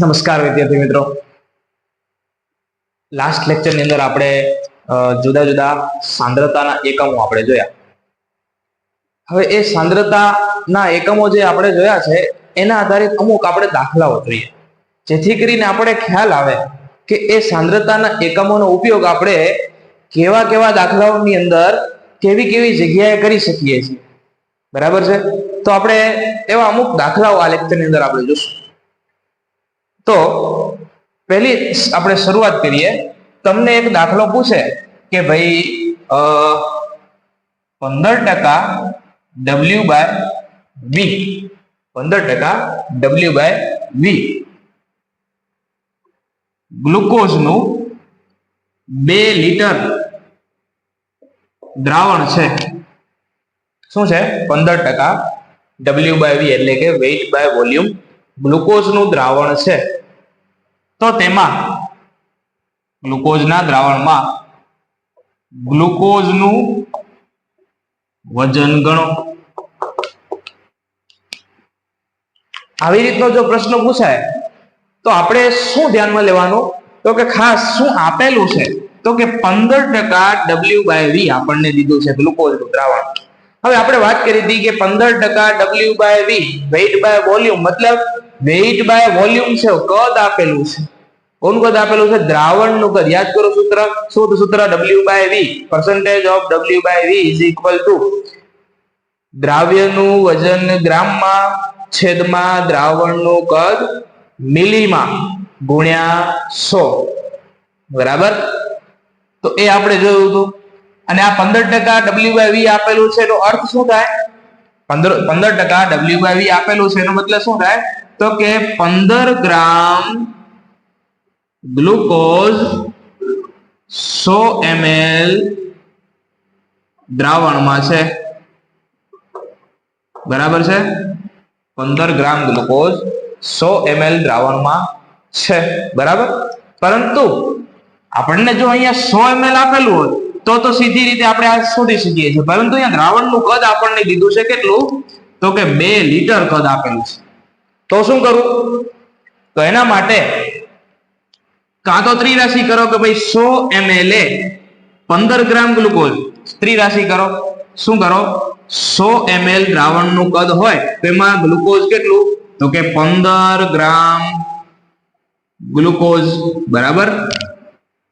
નમસ્કાર વિદ્યાર્થી મિત્રો, લાસ્ટ લેક્ચર ની અંદર આપણે જુદા જુદા સાંદ્રતાના એકમો આપણે જોયા. હવે એ સાંદ્રતાના એકમો જે આપણે જોયા છે એના આધારિત અમુક આપણે દાખલાઓ જોઈએ, જેથી કરીને આપણે ખ્યાલ આવે કે એ સાંદ્રતાના એકમોનો ઉપયોગ આપણે કેવા કેવા દાખલાઓની અંદર કેવી કેવી જગ્યાએ કરી શકીએ છીએ. બરાબર છે? તો આપણે એવા અમુક દાખલાઓ આ લેક્ચરની અંદર આપણે જોશું. તો પહેલી આપણે શરૂઆત કરીએ. તમને એક દાખલો પૂછે કે ભાઈ 15% W/V 15% W/V ગ્લુકોઝનું 2 લીટર દ્રાવણ છે. શું છે? 15% W/V એટલે કે વેઇટ બાય વોલ્યુમ ગ્લુકોઝનું દ્રાવણ છે. તો તેમાં ગ્લુકોઝના દ્રાવણમાં ગ્લુકોઝનું વજન ગણો. આવી રીતનો જો પ્રશ્ન પૂછાય તો આપણે શું ધ્યાનમાં લેવાનું? તો કે ખાસ શું આપેલું છે? તો કે 15% W/V આપણને દીધું છે ગ્લુકોઝનું દ્રાવણ. હવે આપણે વાત કરી હતી કે 15% W/V વેઇટ બાય વોલ્યુમ, મતલબ વેઇટ બાય વોલ્યુમ છે, કદ આપેલું છે. કોનું કદ આપેલું છે? દ્રાવણનું કદ. યાદ કરો સૂત્ર. શું સૂત્ર? W/V, percentage of W/V is equal to દ્રાવ્યનું વજન ગ્રામમાં છેદમાં દ્રાવણનું કદ મિલીમાં ગુણ્યા 100. બરાબર? તો એ આપણે જોયું હતું. અને આ 15% W/V આપેલું છે એનો અર્થ શું થાય? 15% W/V આપેલું છે એનો મતલબ શું થાય? તો કે 15 ગ્રામ ગ્લુકોઝ 100 ml દ્રાવણમાં છે. બરાબર છે? 15 ગ્રામ ગ્લુકોઝ 100 ml દ્રાવણમાં છે. બરાબર? પરંતુ આપણને જો અહીંયા 100 ml આપેલું હોય તો સીધી રીતે આપણે આ શોધી શકીએ છીએ. પરંતુ અહીંયા દ્રાવણનું કદ આપણને દીધું છે કેટલું? તો કે 2 લીટર કદ આપેલું છે. તો શું કરવું? તો એના માટે કાં તો ત્રિરાશી કરો કે ભાઈ 100 ml એ 15 ગ્રામ ગ્લુકોઝ. ત્રિરાશી કરો. શું કરો? 100 ml દ્રાવણનું કદ હોય તો એમાં ગ્લુકોઝ કેટલું? તો કે 15 ગ્રામ ગ્લુકોઝ. બરાબર?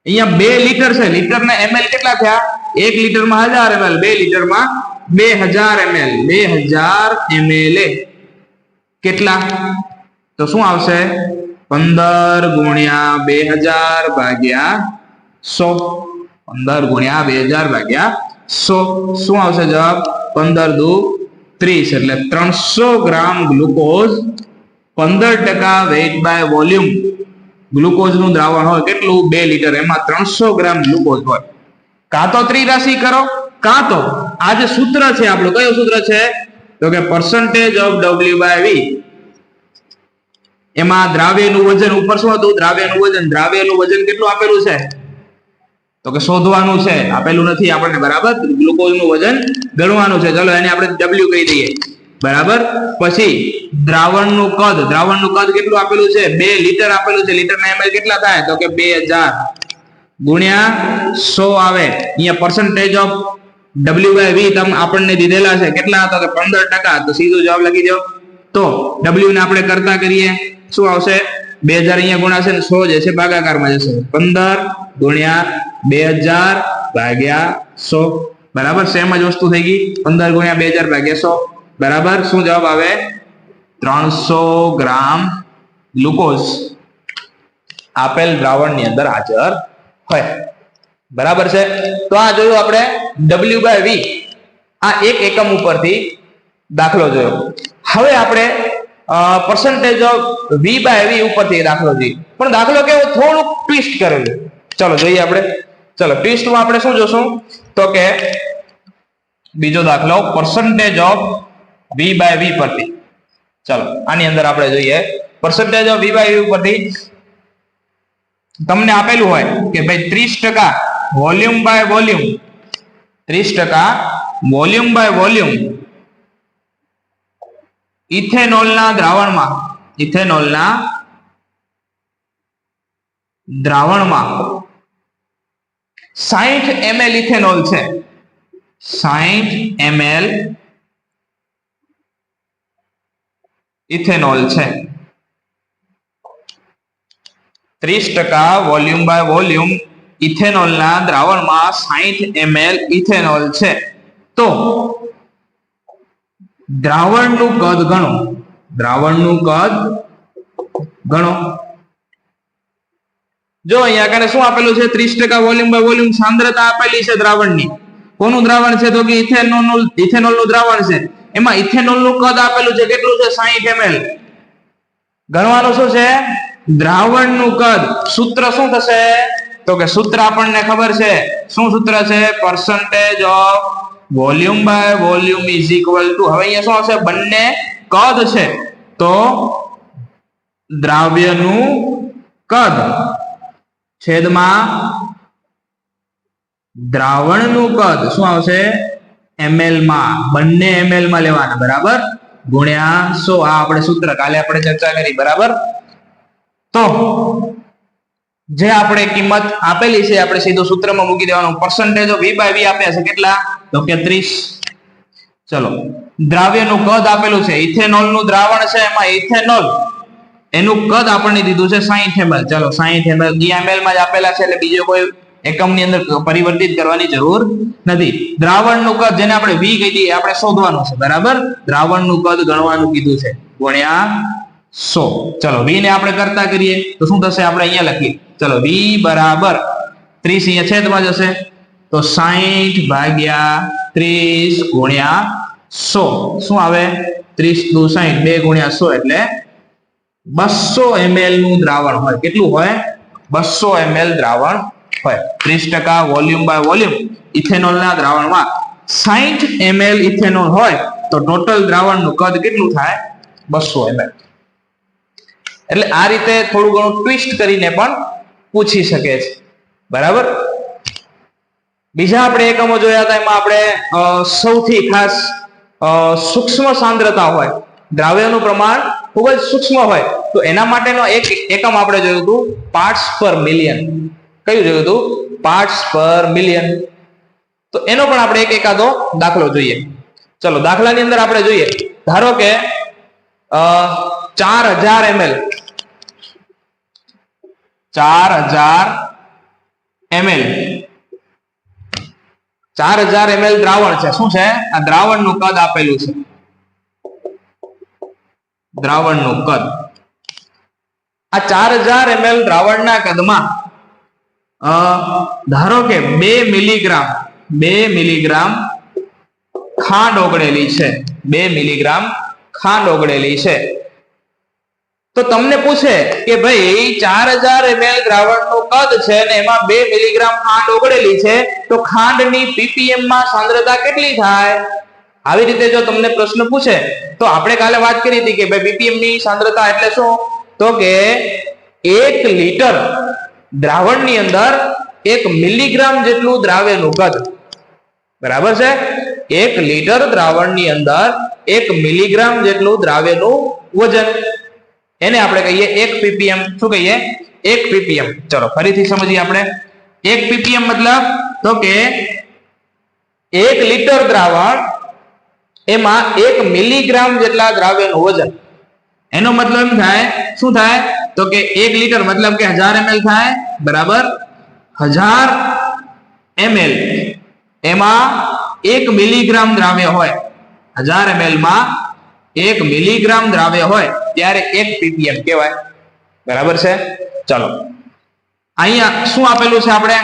અહીંયા 2 લીટર છે. લીટરના ml કેટલા થયા? 1 લીટરમાં 1000 ml, 2 લીટરમાં 2000 ml. 2000 ml એ કેટલા? તો શું આવશે? 15 ગુણ્યા 2000 ભાગ્યા 100. 15 ગુણ્યા 2000 ભાગ્યા 100. શું આવશે જવાબ? 15 દુ 30 એટલે 300 ગ્રામ ગ્લુકોઝ 15% વેઇટ બાય વોલ્યુમ ગ્લુકોઝનું દ્રાવણ હોય કેટલું? 2 લીટર. એમાં 300 ગ્રામ ગ્લુકોઝ હોય. કાં તો ત્રિરાશી કરો, કાં તો આ જે સૂત્ર છે આપણું, કયું સૂત્ર છે? તો કે percentage of W/V, એમાં દ્રાવ્યનું વજન ઉપર શું હતું? દ્રાવ્યનું વજન. દ્રાવ્યનું વજન કેટલું આપેલું છે? તો કે શોધવાનું છે, આપેલું નથી આપણને. બરાબર? ગ્લુકોઝનું વજન ગણવાનું છે. ચલો એને આપણે W કહી દઈએ. બરાબર? પછી દ્રાવણનું કદ. દ્રાવણનું કદ કેટલું આપેલું છે? 2 લીટર આપેલું છે. લીટરના ml કેટલા થાય? તો કે 2000 ગુણ્યા 100 આવે. અહીંયા percentage of W/V આપણને દીધેલા છે કેટલા? તો કે 15%. તો સીધો જવાબ લખી દો. તો W ને આપણે કરતા કરીએ. શું આવશે? 2000 અહીંયા ગુણાશે ને 100 જે છે ભાગાકારમાં જશે. 15 ગુણ્યા 2000 ભાગ્યા 100. બરાબર? સેમ જ વસ્તુ થઈ ગઈ. 15 ગુણ્યા 2000 ભાગ્યા 100. બરાબર? શું જવાબ આવે? 300 ગ્રામ ગ્લુકોઝ આપેલ દ્રાવણની અંદર હાજર હોય. બરાબર છે? તો આ જોયું આપણે W/V. આ એક એકમ ઉપરથી દાખલો જોયો. હવે આપણે percentage of V/V ઉપરથી દાખલો જોઈએ. પણ દાખલો કેવો? થોડુંક ટ્વિસ્ટ કરેલું. ચલો જોઈએ આપણે. ચલો ટ્વિસ્ટમાં આપણે શું જોશું? તો કે બીજો દાખલો percentage of V/V પરથી. ચલો આની અંદર આપણે જોઈએ percentage of V/V ઉપરથી. તમને આપેલું હોય કે ભાઈ 30% volume by volume, 30% volume by volume ઇથેનોલના દ્રાવણમાં દ્રાવણમાં 60 ml ઇથેનોલ છે, 60 ml ઇથેનોલ છે, 30% વોલ્યુમ બાય વોલ્યુમ ઇથેનોલના દ્રાવણમાં 60 ml ઇથેનોલ છે, તો દ્રાવણનું કદ ગણો, દ્રાવણનું કદ ગણો. જો અહીંયા આગળ શું આપેલું છે? 30% વોલ્યુમ બાય વોલ્યુમ સાંદ્રતા આપેલી છે દ્રાવણની. કોનું દ્રાવણ છે? તો કે ઇથેનોલનું દ્રાવણ છે. એમાં ઇથેનોલનું કદ આપેલું છે, કેટલું છે? 60 ml. ગણવાનું શું છે? દ્રાવણનું કદ. સૂત્ર શું થશે? તો કે સૂત્ર આપણને ખબર છે. શું સૂત્ર છે? percentage of volume by volume is equal to, હવે અહીંયા શું આવશે? બંને કદ છે તો દ્રાવ્યનું કદ છેદમાં દ્રાવણનું કદ શું આવશે? ml માં, બંને ml માં લેવાના, બરાબર, ગુણ્યા 100. આ આપણે સૂત્ર કાલે આપણે ચર્ચા કરી, બરાબર. તો જે આપણે કિંમત આપેલી છે આપણે સીધું સૂત્રમાં મૂકી દેવાનું. percentage of V by V આપ્યા છે કેટલા? તો કે 30. ચલો, દ્રાવ્યનું કદ આપેલું છે, ઇથેનોલનું દ્રાવણ છે, એમાં ઇથેનોલ એનું કદ આપણને દીધું છે 60 ml. ચલો 60 ml ml માં જ આપેલા છે એટલે બીજો કોઈ એકમની અંદર પરિવર્તિત કરવાની જરૂર નથી. દ્રાવણનું કદ જેને આપણે V કહી દઈએ આપણે શોધવાનું છે, બરાબર. દ્રાવણનું કદ ગણવાનું કીધું છે, ગુણ્યા 100. ચલો V ને આપણે કરતા કરીએ તો શું થશે? આપણે અહીંયા લખીએ. ચલો V બરાબર 30 અહીંયા છેદમાં જશે તો 60 ભાગ્યા 30 ગુણ્યા 100 શું આવે? 30 દુ 60, 2 ગુણ્યા 100 એટલે 200 ml નું દ્રાવણ હોય. કેટલું હોય? 200 ml દ્રાવણ હોય. 30% વોલ્યુમ બાય વોલ્યુમ ઇથેનોલના દ્રાવણમાં 60 ml ઇથેનોલ હોય તો ટોટલ દ્રાવણનું કદ કેટલું થાય? 200 ml. એટલે આ રીતે થોડું ઘણું ટ્વિસ્ટ કરીને પણ પૂછી શકે છે, બરાબર. બીજા આપણે એકમો જોયા હતા, એમાં આપણે સૌથી ખાસ સૂક્ષ્મ સાંદ્રતા હોય, દ્રાવ્યનું પ્રમાણ ખૂબ જ સૂક્ષ્મ હોય તો એના માટેનો એક એકમ આપણે જોયું હતું, પાર્ટ્સ પર મિલિયન. કયું જોયું હતું? પાર્ટ્સ પર મિલિયન. તો એનો પણ આપણે એક એકાદો દાખલો જોઈએ. ચલો, દાખલાની અંદર આપણે જોઈએ, ધારો કે 4000 ml 4000 ml દ્રાવણ છે. શું છે? આ દ્રાવણનું કદ આપેલું છે, દ્રાવણનું કદ. આ 4000 ml દ્રાવણના કદમાં ધારો કે 2 મિલીગ્રામ ખાંડ ઓગળેલી છે, 2 મિલીગ્રામ ખાંડ ઓગળેલી છે. તો તમને પૂછે કે ભાઈ 4000 ml દ્રાવણનું કદ છે અને એમાં 2 મિલીગ્રામ ખાંડ ઓગળેલી છે, તો ખાંડની ppm માં સાંદ્રતા કેટલી થાય? આવી રીતે જો તમને પ્રશ્ન પૂછે તો આપણે કાલે વાત કરી હતી કે ભાઈ ppm ની સાંદ્રતા એટલે શું? તો કે 1 લીટર દ્રાવણની અંદર 1 મિલીગ્રામ જેટલું દ્રાવ્યનું કદ, બરાબર છે. 1 લીટર દ્રાવણની અંદર 1 મિલીગ્રામ જેટલું દ્રાવ્યનું વજન, એને આપણે કહીએ 1 ppm. શું કહીએ? 1 ppm. ચલો ફરીથી સમજીએ આપણે. 1 ppm મતલબ તો કે 1 લીટર દ્રાવણ એમાં 1 મિલીગ્રામ જેટલા દ્રાવ્યનું વજન. એનો મતલબ એમ થાય, શું થાય? તો કે 1 લીટર મતલબ કે 1000 ml થાય, બરાબર. 1000 ml એમાં 1 મિલીગ્રામ દ્રાવ્ય હોય, 1000 ml માં 1 મિલીગ્રામ દ્રાવ્ય હોય ત્યારે 1 ppm કહેવાય, બરાબર છે. ચલો, અહીંયા શું આપેલું છે આપણે?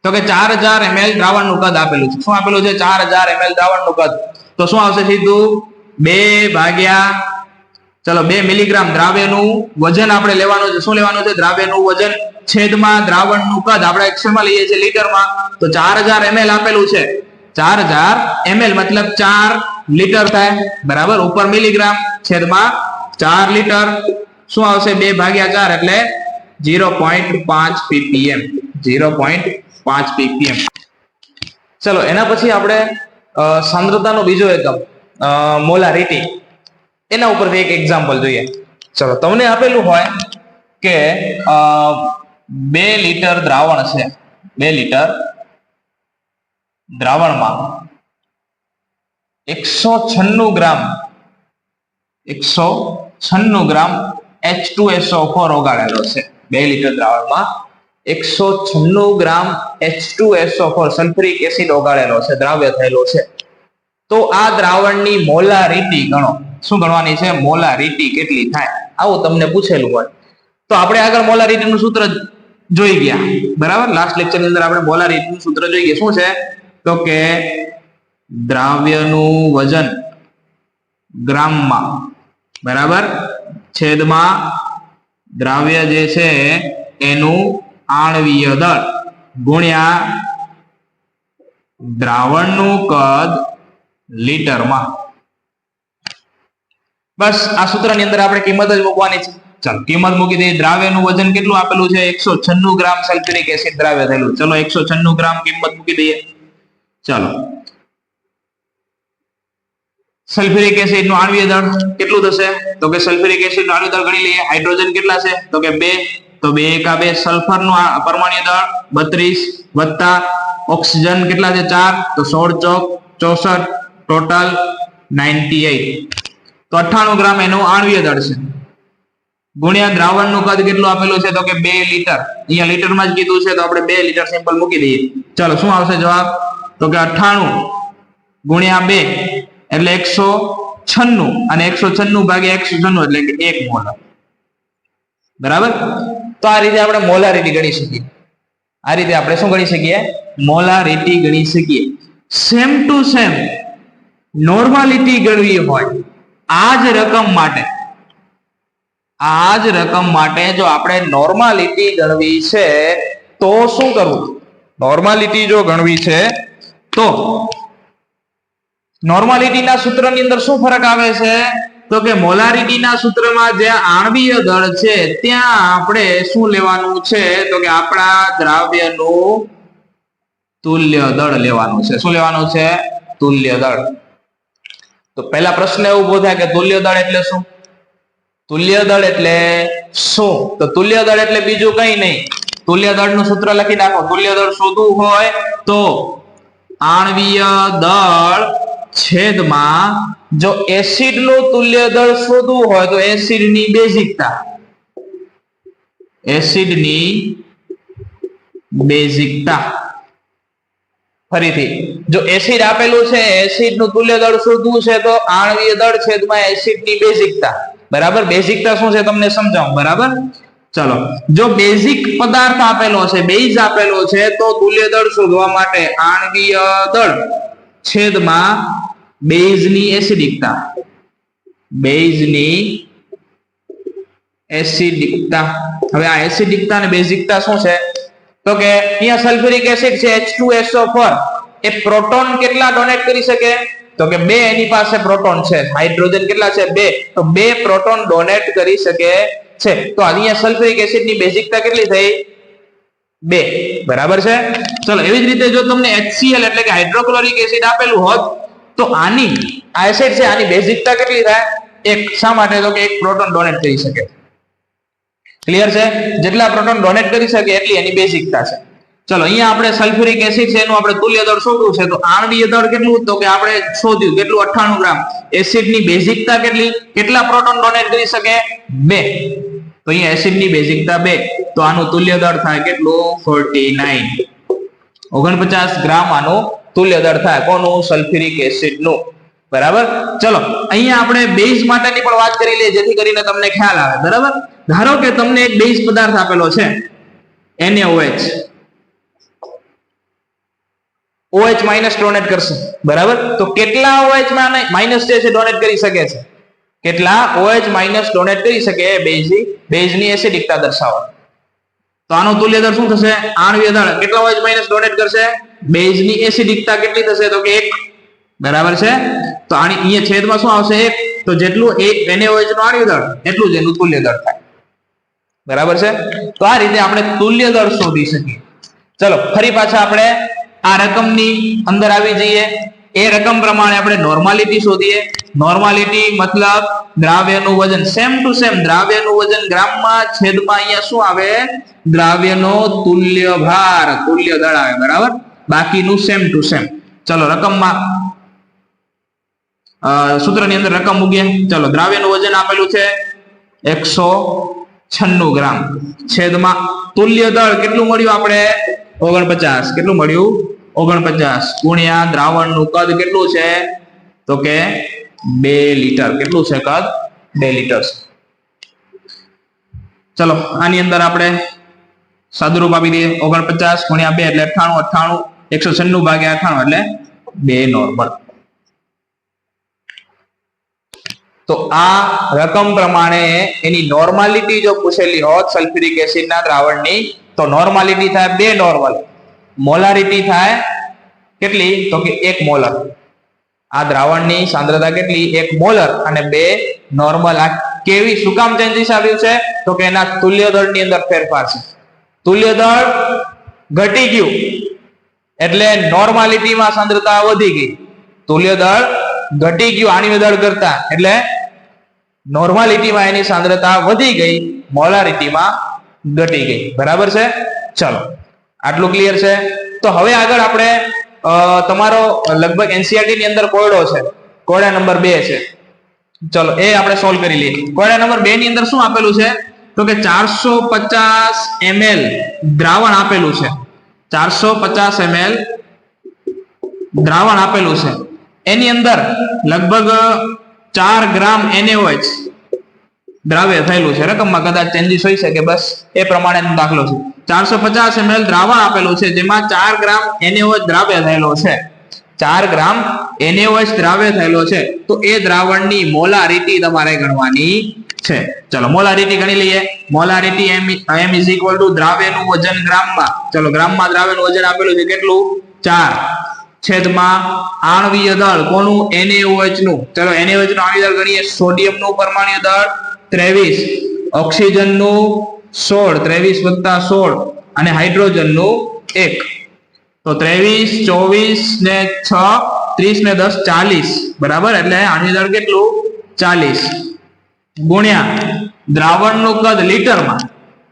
તો કે 4000 ml દ્રાવણનું કદ આપેલું છે. શું આપેલું છે? 4000 ml દ્રાવણનું કદ. તો શું આવશે? સીધું 2 ભાગ્યા, ચલો 2 મિલીગ્રામ દ્રાવ્યનું વજન આપણે લેવાનું છે. શું લેવાનું છે? દ્રાવ્યનું વજન છેદમાં દ્રાવણનું કદ. આપણે એક્સેલમાં લઈએ છીએ લીટરમાં, તો 4000 ml આપેલું છે. 4000 ml મતલબ 4 લીટર થાય, બરાબર. ઉપર મિલીગ્રામ છેદમાં 4 લીટર. શું આવશે? 2 ભાગ્યા 4 એટલે 0.5 ppm. 0.5 ppm. ચલો, એના પછી આપણે સાંદ્રતાનો બીજો એકમ મોલારિટી, એના ઉપરથી એક એક્ઝામ્પલ જોઈએ. ચલો, તમને આપેલું હોય કે 2 લીટર દ્રાવણ છે, 2 લીટર દ્રાવણમાં 196 ગ્રામ H2SO4 ઓગાળેલો છે. 2 લીટર દ્રાવણમાં 196 ગ્રામ H2SO4 સલ્ફ્યુરિક એસિડ ઓગાળેલો છે, દ્રાવ્ય થયેલો છે. તો આ દ્રાવણની મોલારિટી ગણો. શું ગણવાની છે? મોલારિટી કેટલી થાય, આવું તમને પૂછેલું હોય તો આપણે આગળ મોલારિટીનું સૂત્ર જોઈ ગયા, બરાબર. લાસ્ટ લેક્ચરની અંદર આપણે મોલારિટીનું સૂત્ર જોઈ ગયા. શું છે? તો કે દ્રાવ્યનું વજન ગ્રામમાં, બરાબર, છેદમાં દ્રાવ્ય જે છે એનું આણ્વીય દળ ગુણ્યા દ્રાવણનું કદ લીટરમાં. બસ આ સૂત્રની અંદર આપણે કિંમત જ મૂકવાની છે. ચાલો કિંમત મૂકી દઈએ. દ્રાવ્યનું વજન કેટલું આપેલું છે? 196 ગ્રામ સલ્ફ્યુરિક એસિડ દ્રાવ્ય થયેલું. ચલો 196 ગ્રામ કિંમત મૂકી દઈએ. ચાલો સલ્ફ્યુરિક એસિડ નું આણ્વીય દળ કેટલું થશે? તો કે સલ્ફ્યુરિક એસિડ નું આણ્વીય દળ ગણી લઈએ. હાઇડ્રોજન કેટલા છે? તો કે 2, તો 2 એકા 2. સલ્ફર નું પરમાણ્વીય દળ 32 વત્તા ઓક્સિજન કેટલા છે? 4, તો 16 ચોક 64, ટોટલ 98, તો 98 ગ્રામ એનું આણ્વીય દળ છે. ગુણ્યા દ્રાવણનું કદ કેટલું આપેલું છે? તો કે 2 લીટર. અહીંયા લીટરમાં જ કીધું છે તો આપણે 2 લીટર સિમ્પલ મૂકી દઈએ. ચાલો શું આવશે જવાબ? તો કે 98 ગુણ્યા 2 એટલે 196 અને 196 ભાગ્યા 196 એટલે કે 1 મોલ. બરાબર. તો આ રીતે આપણે મોલારિટી ગણી શકીએ. આ રીતે આપણે શું ગણી શકીએ? મોલારિટી ગણી શકીએ. સેમ ટુ સેમ નોર્માલિટી ગણવી હોય આ જ રકમ માટે જો આપણે નોર્માલિટી ગણવી છે તો શું કરવું? નોર્માલિટી જો ગણવી છે તો નોર્માલિટીના સૂત્રની અંદર શું ફરક આવે છે? તો કે મોલારિટીના સૂત્રમાં જે આણ્વીય દળ છે ત્યાં આપણે શું લેવાનું છે? તો કે આપણા દ્રાવ્યનું તુલ્ય દળ લેવાનું છે. શું લેવાનું છે? તુલ્ય દળ. તો પહેલા પ્રશ્ન એવો ઉભો થાય કે તુલ્ય દળ એટલે શું? તુલ્ય દળ એટલે શું? તો તુલ્ય દળ એટલે બીજું કંઈ નહીં. તુલ્ય દળનું સૂત્ર લખી નાખો. તુલ્ય દળ શોધવું હોય તો આણ્વીય દળ છેદમાં જો એસિડનું તુલ્ય દળ શોધવું હોય તો એસિડની બેઝિકતા. ફરીથી જો એસિડ આપેલું છે, એસિડનું તુલ્ય દળ શોધવું છે તો આણ્વીય દળ છેદમાં એસિડની બેઝિકતા. બરાબર. બેઝિકતા શું છે તમને સમજાવું. બરાબર. ચલો જો બેઝિક પદાર્થ આપેલો છે, બેઝ આપેલો છે તો તુલ્ય દળ શોધવા માટે આણ્વીય દળ છેદમાં બેઝની એસિડિકતા. હવે આ એસિડિકતા અને બેઝિકતા શું છે? તો કે અહીંયા સલ્ફ્યુરિક એસિડ છે H2SO4 એ પ્રોટોન કેટલા ડોનેટ કરી શકે? તો કે 2 એની પાસે પ્રોટોન છે. હાઇડ્રોજન કેટલા છે? 2, તો 2 પ્રોટોન ડોનેટ કરી શકે છે. તો અહીંયા સલ્ફ્યુરિક એસિડની બેઝિકતા કેટલી થઈ? 2. બરાબર છે. ચલો એવી જ રીતે જો તમને HCl એટલે કે હાઇડ્રોક્લોરિક એસિડ આપેલું હોત તો આની આ એસિડ છે આની બેઝિકતા કેટલી થાય? 1. શા માટે? તો કે 1 પ્રોટોન ડોનેટ કરી શકે. ક્લિયર છે? જેટલા પ્રોટોન ડોનેટ કરી શકે એટલી એની બેઝિકતા છે. ચલો અહીંયા આપણે સલ્ફ્યુરિક એસિડ છે એનું આપણે તુલ્ય દળ શોધવું છે તો આણ્વીય દળ કેટલું? તો કે આપણે શોધ્યું કેટલું? 98 ગ્રામ. એસિડની બેઝિકતા કેટલી? કેટલા પ્રોટોન ડોનેટ કરી શકે? 2. તો અહીંયા એસિડની બેઝિકતા 2, તો આનું તુલ્ય દળ થાય કેટલું? 49 ગ્રામ આનું તુલ્ય દળ થાય. કોનું? સલ્ફ્યુરિક એસિડનું. બરાબર. ચલો અહીંયા આપણે બેઝ માટેની પણ વાત કરી લઈએ જેથી કરીને તમને ખ્યાલ આવે. બરાબર. ધારો કે તમને એક બેઝ પદાર્થ આપેલો છે NaOH. OH માઇનસ ડોનેટ કરશે. બરાબર. તો કેટલા OH માઇનસ છે ડોનેટ કરી શકે છે? કેટલા OH માઇનસ ડોનેટ કરી શકે? બેઝની એસિડિકતા દર્શાવો. તો આનો તુલ્ય દળ શું થશે? આણ્વીય દળ કેટલા OH માઇનસ ડોનેટ કરશે? બેઝની એસિડિકતા કેટલી થશે? તો કે 1. બરાબર છે. તો આની અહીંયા છેદમાં શું આવશે? 1. તો જેટલું NaOH નું આણ્વીય દળ એટલું જ એનું તુલ્ય દળ થાય. બરાબર છે. તો આ રીતે આપણે તુલ્ય દળ શોધી શકીએ. ચલો ફરી પાછા આપણે આ રકમની અંદર આવી જઈએ. એ રકમ પ્રમાણે આપણે નોર્માલિટી શોધીએ. નોર્માલિટી મતલબ દ્રાવ્યનું વજન સેમ ટુ સેમ દ્રાવ્યનું વજન ગ્રામમાં છેદમાં અહીંયા શું આવે દ્રાવ્યનો તુલ્ય ભાર તુલ્ય દળ આવે બરાબર બાકીનું સેમ ટુ સેમ ચલો રકમમાં સૂત્રની અંદર રકમ મૂકીએ ચલો દ્રાવ્યનું વજન આપેલું છે 196 ગ્રામ છેદમાં તુલ્ય દળ કેટલું મળ્યું આપણે 49 કેટલું મળ્યું 49 ગુણ્યા દ્રાવણનું કદ કેટલું છે તો કે 2 લીટર કેટલું છે કદ 2 લીટર ચલો આની અંદર આપણે સાદુરૂપ આપી દઈએ 49 ગુણ્યા 2 એટલે 98 196 ભાગ્યા 98 એટલે 2 નોર્મલ તો આ રકમ પ્રમાણે એની નોર્માલિટી જો પૂછેલી હોત સલ્ફ્યુરિક એસિડના દ્રાવણની તો નોર્માલિટી થાય 2 નોર્મલ મોલારિટી થાય કેટલી તો કે 1 મોલર આ દ્રાવણની સાંદ્રતા કેટલી 1 મોલર અને 2 નોર્મલ આ કેવી શું કામ ચેન્જીસ આવ્યું છે તો કે એના તુલ્ય દળની અંદર ફેરફાર છે તુલ્ય દળ ઘટી ગયું એટલે નોર્માલિટીમાં સાંદ્રતા વધી ગઈ તુલ્ય દળ ઘટી ગયું આણી દળ કરતા એટલે નોર્માલિટીમાં એની સાંદ્રતા વધી ગઈ મોલારિટીમાં ઘટી ગઈ બરાબર છે ચલો આટલું ક્લિયર છે તો હવે આગળ આપણે તમારો લગભગ એનસીઈઆરટી ની અંદર કોયડો છે કોયડા નંબર 2 છે ચલો એ આપણે સોલ્વ કરી લઈએ કોયડા નંબર 2 ની અંદર શું આપેલું છે તો કે 450 ml દ્રાવણ આપેલું છે 450 ml દ્રાવણ આપેલું છે એની અંદર લગભગ 4 ગ્રામ NaOH દ્રાવ્ય થયેલું છે રકમમાં કદાચ ચેન્જીસ હોઈ શકે બસ એ પ્રમાણેનો દાખલો છે 450 ml દ્રાવણ આપેલું છે જેમાં 4 ગ્રામ NaOH દ્રાવ્ય થયેલો છે 4 ગ્રામ NaOH દ્રાવ્ય થયેલો છે તો એ દ્રાવણની મોલારિટી તમારે ગણવાની છે ચલો મોલારિટી ગણી લઈએ molarity m is equal to દ્રાવ્યનું વજન ગ્રામમાં ચલો ગ્રામમાં દ્રાવ્યનું વજન આપેલું છે કેટલું 4 છેદમાં આણ્વીય દળ કોનું NaOH નું ચલો NaOH નું આણ્વીય દળ ગણીએ સોડિયમ નું પરમાણ્વીય દળ 23 ઓક્સિજન નું 16 23 + 16 અને હાઇડ્રોજન નું 1 તો 23 24 ને 6 30 ને 10 40 બરાબર એટલે આણ્વીય દળ કેટલું 40 ગુણ્યા દ્રાવણનું કદ લીટરમાં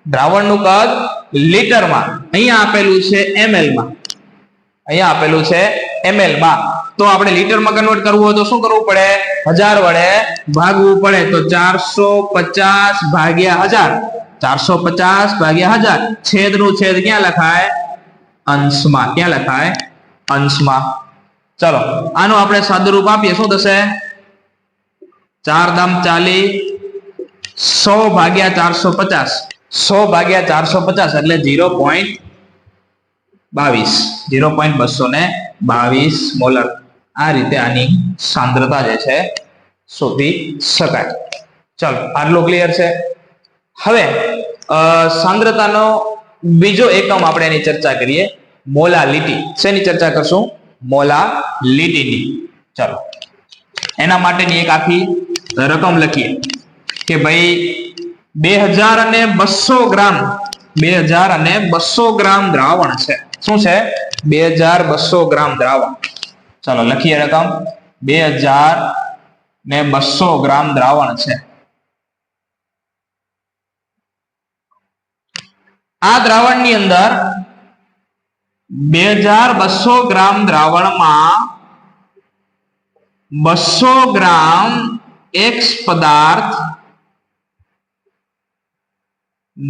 દ્રાવણનું કદ લીટરમાં અહીંયા આપેલું છે ml માં અહીંયા આપેલું છે ml માં તો આપણે લીટરમાં કન્વર્ટ કરવું હોય તો શું કરવું પડે 1000 વડે ભાગવું પડે તો 450 ભાગ્યા 1000 450 ભાગ્યા 1000 છેદનું છેદ ક્યાં લખાય અંશમાં ક્યાં લખાય અંશમાં ચલો આનું આપણે સાદુરૂપ આપીએ શું થશે 4 દામ 40 100 ભાગ્યા 450 100 ભાગ્યા 450 એટલે 0.222 મોલર આ રીતે આની સાંદ્રતા જે છે શોધી શકાય ચલો આટલું ક્લિયર છે હવે સાંદ્રતાનો બીજો એકમ આપણે એની ચર્ચા કરીએ મોલાલિટી શેની ચર્ચા કરશું મોલાલિટીની ચલો એના માટેની એક આખી રકમ લખીએ કે ભાઈ 2200 ગ્રામ દ્રાવણ છે શું છે 2200 ગ્રામ દ્રાવણ ચલો લખીએ રકમ 2200 ગ્રામ દ્રાવણ છે આ દ્રાવણની અંદર 2200 ગ્રામ દ્રાવણમાં 200 ગ્રામ X પદાર્થ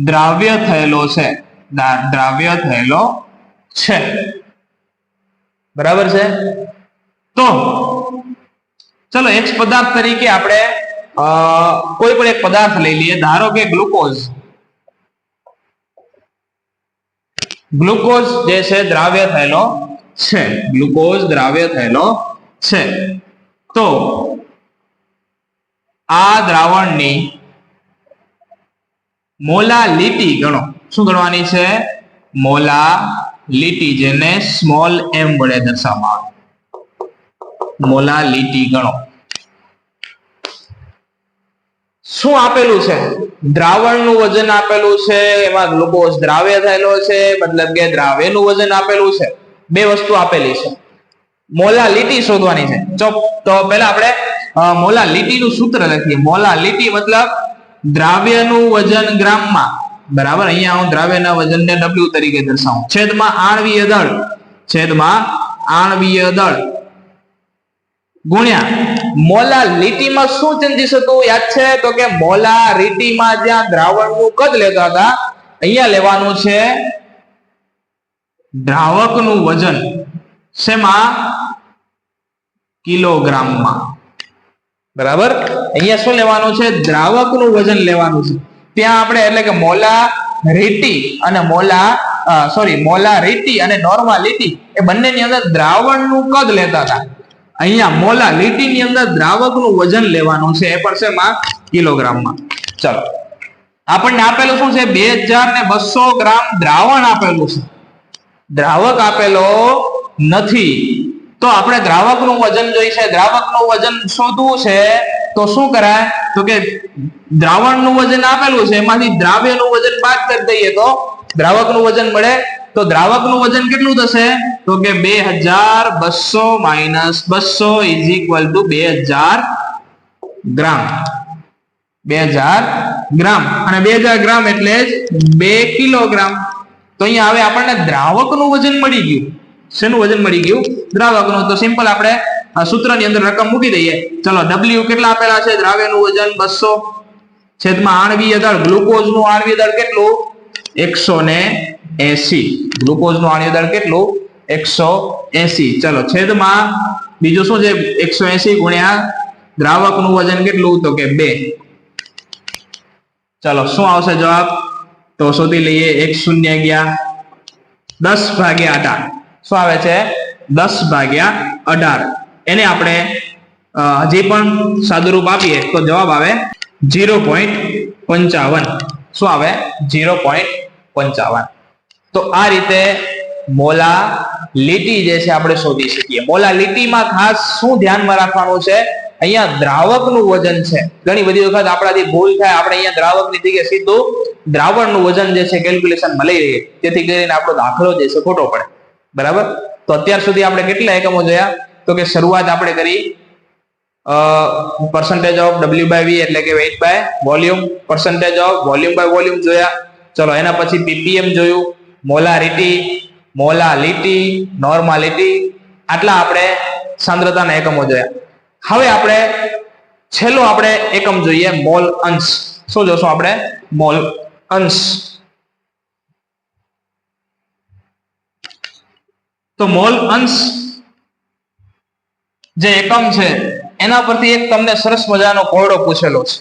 દ્રાવ્ય થયેલો છે બરાબર છે તો ચલો X પદાર્થ તરીકે આપણે કોઈ પણ એક પદાર્થ લઈ લઈએ ધારો કે ગ્લુકોઝ જે છે દ્રાવ્ય થયેલો છે ગ્લુકોઝ દ્રાવ્ય થયેલો છે તો આ દ્રાવણની મોલાલિટી ગણો શું ગણવાની છે મોલાલિટી જેને સ્મોલ m વડે દર્શાવવામાં આવે મોલાલિટી ગણો શું આપેલું છે દ્રાવણનું વજન આપેલું છે એમાં ગ્લુકોઝ દ્રાવ્ય થયેલો છે મતલબ કે દ્રાવ્યનું વજન આપેલું છે બે વસ્તુ આપેલી છે મોલાલિટી શોધવાની છે. તો પહેલા આપણે મોલાલિટીનું સૂત્ર લખીએ. મોલાલિટી મતલબ દ્રાવ્યનું વજન ગ્રામમાં, બરાબર. અહીંયા હું દ્રાવ્યના વજનને W તરીકે દર્શાવું, છેદમાં આણ્વીય દળ ગુણ્યા મોલાલિટીમાં શું ચેન્જીસ હતું યાદ છે? તો કે મોલારિટીમાં જ્યાં દ્રાવણનું કદ લેતા હતા, અહીંયા લેવાનું છે દ્રાવકનું વજન. શેમાં? કિલોગ્રામમાં, બરાબર. અહીંયા શું લેવાનું છે? દ્રાવકનું વજન લેવાનું છે. ત્યાં આપણે એટલે કે મોલારિટી અને નોર્માલિટી એ બંનેની અંદર દ્રાવણનું કદ લેતા હતા. અહીંયા મોલાલિટી ની અંદર દ્રાવકનું વજન લેવાનું છે, એ પણ શેમાં? કિલોગ્રામમાં. ચલો, આપણને આપેલું શું છે? 2200 ગ્રામ દ્રાવણ આપેલું છે, દ્રાવક આપેલો નથી. તો આપણે દ્રાવકનું વજન જોઈ છે. દ્રાવકનું વજન શોધવું છે તો શું કરાય? તો કે દ્રાવણનું વજન આપેલું છે, એમાંથી દ્રાવ્યનું વજન બાદ કરી દઈએ તો દ્રાવકનું વજન મળે. તો દ્રાવકનું વજન કેટલું થશે? તો કે 2200 માઈનસ 200 ઇઝ ઇક્વલ ટુ 2000 ગ્રામ. 2000 ગ્રામ અને 2000 ગ્રામ એટલે જ 2 કિલોગ્રામ. તો અહીંયા હવે આપણને દ્રાવકનું વજન મળી ગયું. શેનું વજન મળી ગયું? દ્રાવકનું. તો સિમ્પલ આપણે સૂત્રની અંદર રકમ મૂકી દઈએ. ચલો, W કેટલા આપેલા છે? દ્રાવ્યનું વજન 200 છેદમાં આણ્વીય દળ, ગ્લુકોઝનું આણ્વીય દળ કેટલું? 180. ગ્લુકોઝનું આણ્વીય દળ કેટલું? 180. ચલો, છેદમાં બીજું શું છે? 180 ગુણ્યા દ્રાવકનું વજન કેટલું? તો કે 2. ચલો, શું આવશે જવાબ? તો શોધી લઈએ. 1 ગયા 10/18. શું આવે છે? 10/18. એને આપણે હજી પણ સાદુરૂપ આપીએ તો જવાબ આવે 0.55. શું આવે? 0.55. તો આ રીતે મોલાલિટી જે છે આપણે શોધી શકીએ. મોલાલિટીમાં ખાસ શું ધ્યાનમાં રાખવાનું છે? અહીંયા દ્રાવકનું વજન છે. ઘણી બધી વખત આપણાથી ભૂલ થાય, આપણે અહીંયા દ્રાવકની જગ્યાએ સીધું દ્રાવણનું વજન જે છે કેલ્ક્યુલેશનમાં લઈ લઈએ, જેથી કરીને આપણો દાખલો જે છે ખોટો પડે, બરાબર. તો અત્યાર સુધી આપણે કેટલા એકમો જોયા? તો કે શરૂઆત આપણે કરી percentage of W/V એટલે કે weight by volume, percentage of volume by volume જોયા. ચલો, એના પછી ppm જોયું, મોલાલિટી, નોર્માલિટી, આટલા આપણે સાંદ્રતાના એકમો જોયા. હવે આપણે છેલ્લો આપણે એકમ જોઈએ, મોલ અંશ. શું જોશું આપણે? મોલ અંશ. તો મોલ અંશ જે એકમ છે એના પરથી એક તમને સરસ મજાનો કોરડો પૂછેલો છે.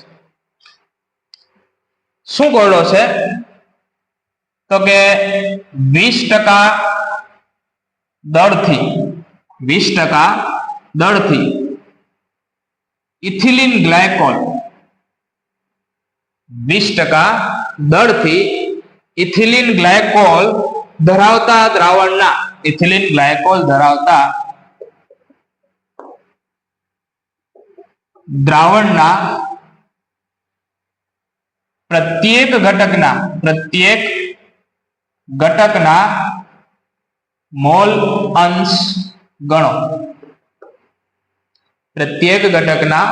શું કોરડો છે? તો કે 20% દળથી ઇથિલિન ગ્લાયકોલ, 20% દળથી ઇથિલિન ગ્લાયકોલ ધરાવતા દ્રાવણના, ઇથિલિન ગ્લાયકોલ ધરાવતા દ્રાવણના પ્રત્યેક ઘટકના મોલ અંશ ગણો. પ્રત્યેક ઘટકના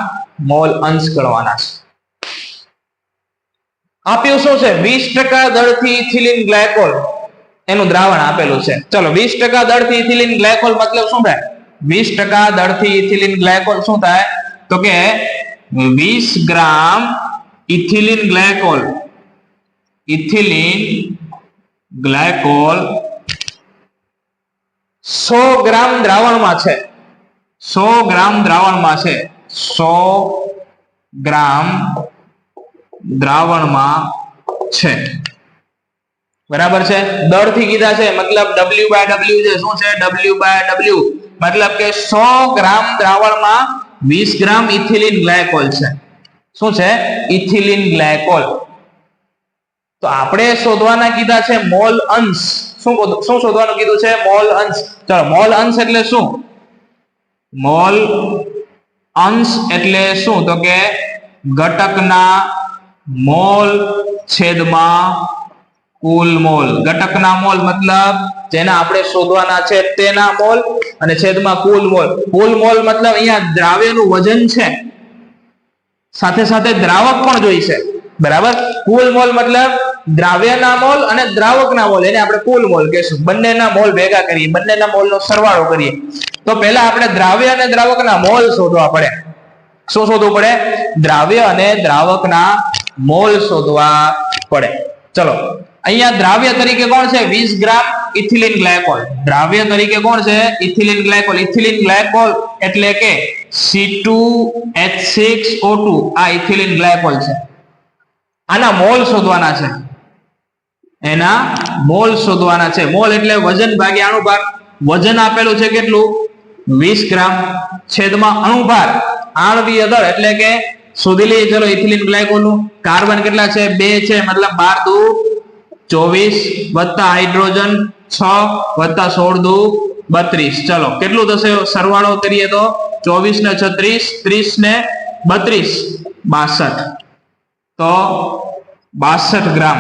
મોલ અંશ ગણવાના છે. આપ્યું શું છે? 20% દળથી ઇથિલિન ગ્લાયકોલ એનું દ્રાવણ આપેલું છે. ચલો, 20% દળથી ઇથિલિન ગ્લાયકોલ મતલબ શું થાય? 20% દળથી ઇથિલિન ગ્લાયકોલ શું થાય? તો કે 20 ગ્રામ ઇથિલિન ગ્લાયકોલ 100 ગ્રામ દ્રાવણમાં છે. 100 ગ્રામ દ્રાવણમાં છે. 100 ગ્રામ દ્રાવણમાં છે, બરાબર છે. દળથી કીધા છે મતલબ W/W છે. શું છે? W/W મતલબ કે 100 ગ્રામ દ્રાવણમાં 20 ગ્રામ ઇથિલિન ગ્લાયકોલ છે. શું છે? Ethylene glycol. તો આપણે શોધવાના કીધા છે મોલ અંશ. શું શોધવાનું કીધું છે? મોલ અંશ. ચલો, મોલ અંશ એટલે શું? મોલ અંશ એટલે શું? તો કે ઘટકના મોલ છેદમાં કુલ મોલ. ઘટકના મોલ મતલબ જેના આપણે શોધવાના છે તેના મોલ, અને છેદમાં કુલ મોલ. કુલ મોલ મતલબ અહીંયા દ્રાવ્યનું વજન છે, સાથે સાથે દ્રાવક પણ જોઈશે, બરાબર. કુલ મોલ મતલબ દ્રાવ્યના મોલ અને દ્રાવકના મોલ, એને આપણે કુલ મોલ કહેશું. બંનેના મોલ ભેગા કરીએ, બંનેના મોલનો સરવાળો કરીએ. તો પહેલા આપણે દ્રાવ્ય અને દ્રાવકના મોલ શોધવા પડે. શું શોધવું પડે? દ્રાવ્ય અને દ્રાવકના મોલ શોધવા પડે. ચલો, અહીંયા દ્રાવ્ય તરીકે કોણ છે? 20 ગ્રામ ઇથિલિન ગ્લાયકોલ. દ્રાવ્ય તરીકે કોણ છે? Ethylene glycol. ઇથિલિન ગ્લાયકોલ એટલે કે C2H6O2. આ ઇથિલિન ગ્લાયકોલ છે. આના મોલ શોધવાના છે. એના મોલ શોધવાના છે. મોલ એટલે વજન ભાગ્યા અણુભાર. વજન આપેલું છે કેટલું? 20 ગ્રામ, છેદમાં અણુભાર આણ્વીય દળ એટલે કે શોધી લઈએ. ચલો, ઇથિલિન ગ્લાયકોલ નું કાર્બન કેટલા છે? 2 છે, મતલબ 12 દુ 24 વત્તા હાઇડ્રોજન 6 વત્તા 16 દુ 32. ચલો, કેટલું થશે? સરવાળો કરીએ તો 24 ને 36, 30 ને 32, 62. તો 62 ગ્રામ,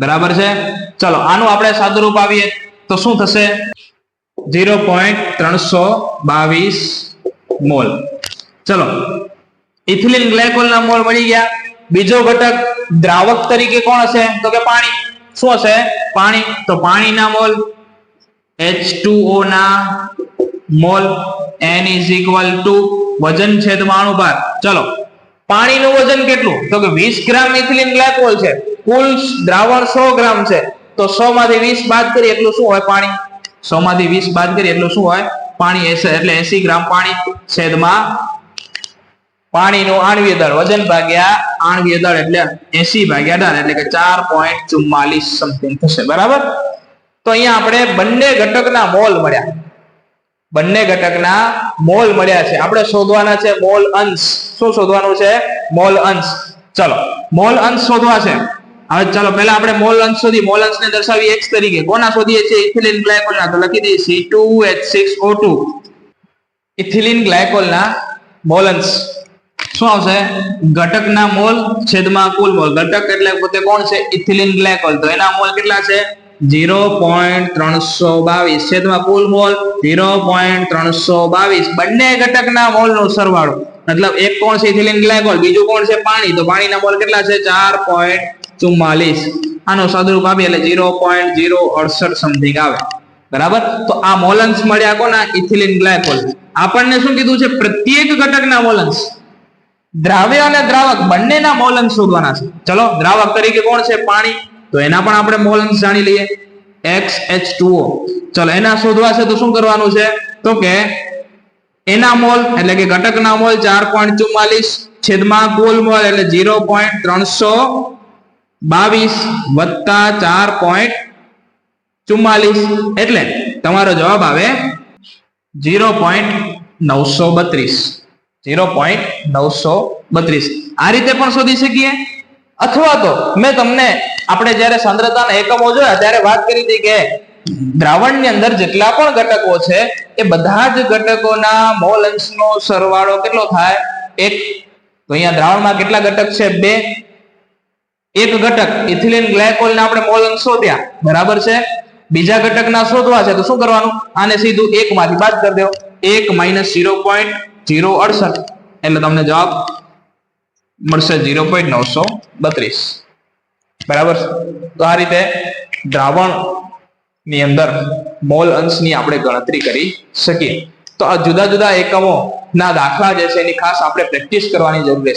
બરાબર છે. ચલો, આનું આપણે સાદુરૂપ આવીએ તો શું થશે? 0.322 મોલ. ચલો, ઇથિલિન ગ્લાયકોલ ના મોલ મળી ગયા. બીજો ઘટક દ્રાવક તરીકે કોણ હશે? તો કે પાણી. શું હશે? પાણી. તો પાણીના મોલ, H2O ના મોલ, N = વજન છેદમાં અણુભાર. ચલો, પાણીનું વજન કેટલું? તો કે 20 ગ્રામ ઇથિલિન ગ્લાયકોલ છે. કુલ દ્રાવણ 100 ગ્રામ છે. તો 100 માંથી 20 બાદ કરીએ એટલું શું હોય? પાણી. 100 માંથી 20 બાદ કરીએ એટલું શું હોય? પાણી. એટલે 80 ગ્રામ પાણી, છેદમાં પાણીનું આણ્વીય દળ, વજન ભાગ્યા આણ્વીય દળ એટલે 80 ભાગ્યા દળ એટલે કે 4.44 સમથિંગ થશે, બરાબર. તો અહીંયા આપણે બંને ઘટકના મોલ મળ્યા. બંને ઘટકના મોલ મળ્યા છે. આપણે શોધવાના છે મોલ અંશ. શું શોધવાનું છે? મોલ અંશ. ચલો, મોલ અંશ શોધવા છે. હવે ચાલો પહેલા આપણે મોલ અંશ શોધી. મોલ અંશને દર્શાવીએ x તરીકે. કોના શોધીએ છીએ? ઇથિલિન ગ્લાયકોલના. તો લખી દઈએ C2H6O2. ઇથિલિન ગ્લાયકોલના મોલ અંશ શું આવશે? ઘટકના મોલ છેદમાં કુલ મોલ. ઘટક એટલે પોતે કોણ છે? Ethylene glycol. તો એના મોલ કેટલા છે? 0.322 છેદમાં કુલ મોલ 0.322. બંને ઘટકના મોલનો સરવાળો, મતલબ એક કોણ છે? Ethylene glycol. બીજું કોણ છે? પાણી. તો પાણીના મોલ કેટલા છે? 4.44. આનો સાદુરૂપ આપીએ એટલે 0.068 સમથિંગ આવે, બરાબર. તો આ મોલ અંશ મળ્યા કોના? Ethylene glycol. આપણને શું કીધું છે? પ્રત્યેક ઘટકના મોલ અંશ. દ્રાવ્ય અને દ્રાવક બંનેના મોલ અંશ શોધવાના છે. ચલો, દ્રાવક તરીકે કોણ છે? પાણી. તો એના પણ આપણે મોલ અંશ જાણી લઈએ, XH2O. ચલો, એના શોધવા છે તો શું કરવાનું છે? તો કે એના મોલ એટલે કે ઘટકના મોલ 4.44 છેદમાં કુલ મોલ એટલે 0.322 વત્તા 4.44 એટલે તમારો જવાબ આવે 0.932. 0.932. આ રીતે પણ શોધી શકીએ. અથવા તો મેં તમને આપણે જ્યારે સાંદ્રતાના એકમો જોયા ત્યારે વાત કરી હતી કે દ્રાવણની અંદર જેટલા પણ ઘટકો છે એ બધા જ ઘટકોના મોલ અંશનો સરવાળો કેટલો થાય? 1. તો અહીંયા દ્રાવણમાં કેટલા ઘટક છે? 2. એક ઘટક ઇથિલિન ગ્લાયકોલના આપણે મોલ અંશ શોધ્યા, બરાબર છે. બીજા ઘટકના શોધવા છે તો શું કરવાનું? આને સીધું 1 માંથી બાદ કરી દો. 1 - 0.068 એટલે તમને જવાબ મળશે 0.932, બરાબર. તો આ રીતે દ્રાવણ ની અંદર મોલ અંશની આપણે ગણતરી કરી શકીએ. તો આ જુદા જુદા એકમો ના દાખલા જે છે એની ખાસ આપણે પ્રેક્ટિસ કરવાની જરૂર છે.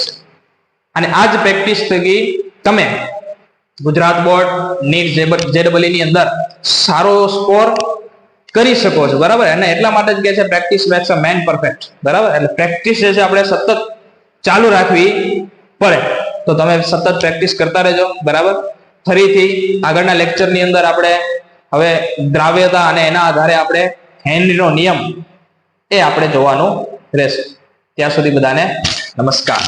અને આ જ પ્રેક્ટિસ થકી તમે ગુજરાત બોર્ડ નીટ JEE ની અંદર સારો સ્કોર કરી શકો છો, બરાબર. અને એટલા માટે જ કહે છે પ્રેક્ટિસ મેક્સ અ મેન પરફેક્ટ, બરાબર. એટલે પ્રેક્ટિસ જે છે આપણે સતત ચાલુ રાખવી પડે. તો તમે સતત પ્રેક્ટિસ કરતા રહેજો, બરાબર. ફરીથી આગળના લેક્ચરની અંદર આપણે હવે દ્રાવ્યતા અને એના આધારે આપણે હેનરીનો નિયમ એ આપણે જોવાનું રહેશે. ત્યાં સુધી બધાને નમસ્કાર.